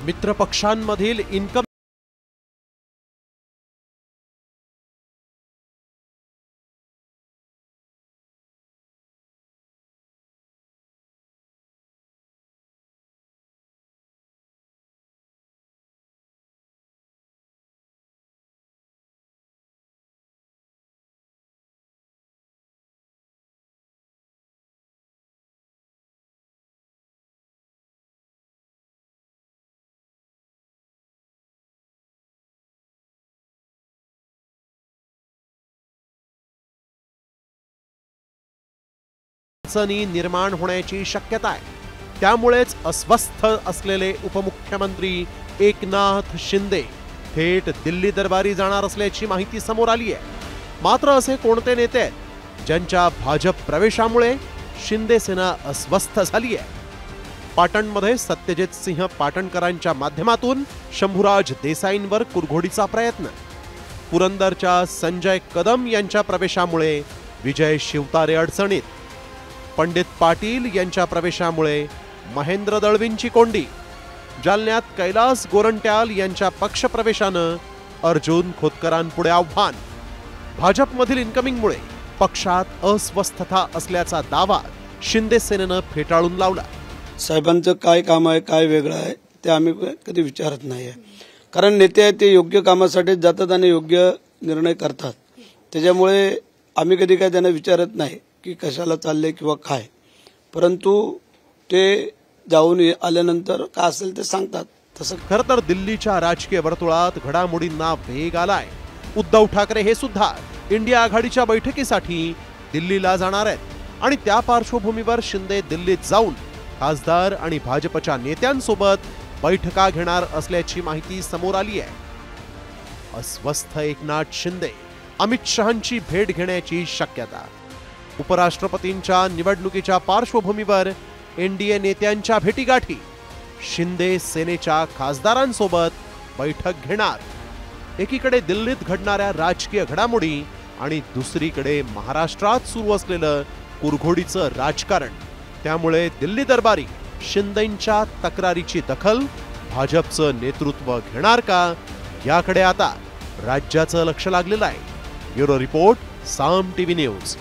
मित्रपक्षांमधील income निर्माण होण्याची शक्यता आहे। त्यामुळेच अस्वस्थ असलेले उपमुख्यमंत्री एकनाथ शिंदे थेट दिल्ली दरबारी जाणार असल्याची माहिती समोर आली आहे। मात्र असे कोणते नेते आहेत ज्यांच्या भाजप प्रवेशामुळे शिंदे सेना अस्वस्थ झाली आहे? पाटणमध्ये सत्यजित सिंह पाटणकरांच्या माध्यमातून शंभूराज देसाईंवर कुरघोडीचा प्रयत्न, पुरंदरच्या संजय कदम यांच्या प्रवेशामुळे विजय शिवतारे अडचणीत, पंडित पाटील यांच्या प्रवेशामुळे महेंद्र दळवींची कोंडी, जालन्यात कैलास गोरंट्याल यांच्या पक्षप्रवेशानं अर्जुन खोतकरांपुढे आव्हान, भाजपमधील इन्कमिंगमुळे पक्षात अस्वस्थता असल्याचा दावा शिंदे सेनेनं फेटाळून लावला। साहेबांचं काय काम आहे, काय वेगळं आहे ते आम्ही कधी विचारत नाही आहे, कारण नेते आहेत ते योग्य कामासाठी जातात आणि योग्य निर्णय करतात। त्याच्यामुळे आम्ही कधी काय त्यांना विचारत नाही की कशाला चालले किंवा काय, परंतु ते जाऊन आल्यानंतर काय असेल ते सांगतात। तसं खरं तर दिल्लीच्या राजकीय वर्तुळात घडामोडींना वेग आलाय। उद्धव ठाकरे हे सुद्धा इंडिया आघाडीच्या बैठकीसाठी दिल्लीला जाणार आहेत आणि त्या पार्श्वभूमीवर शिंदे दिल्लीत जाऊन खासदार आणि भाजपच्या नेत्यांसोबत बैठका घेणार असल्याची माहिती समोर आली आहे। अस्वस्थ एकनाथ शिंदे अमित शहांची भेट घेण्याची शक्यता, उपराष्ट्रपतींच्या निवडणुकीच्या पार्श्वभूमीवर एनडीए नेत्यांच्या भेटीगाठी, शिंदे सेनेच्या खासदारांसोबत बैठक घेणार। एकीकडे दिल्लीत घडणाऱ्या राजकीय घडामोडी आणि दुसरीकडे महाराष्ट्रात सुरू असलेलं कुरघोडीचं राजकारण, त्यामुळे दिल्ली दरबारी शिंदेंच्या तक्रारीची दखल भाजपचं नेतृत्व घेणार का, याकडे आता राज्याचं लक्ष लागलेलं आहे। ब्युरो रिपोर्ट, साम टीव्ही न्यूज।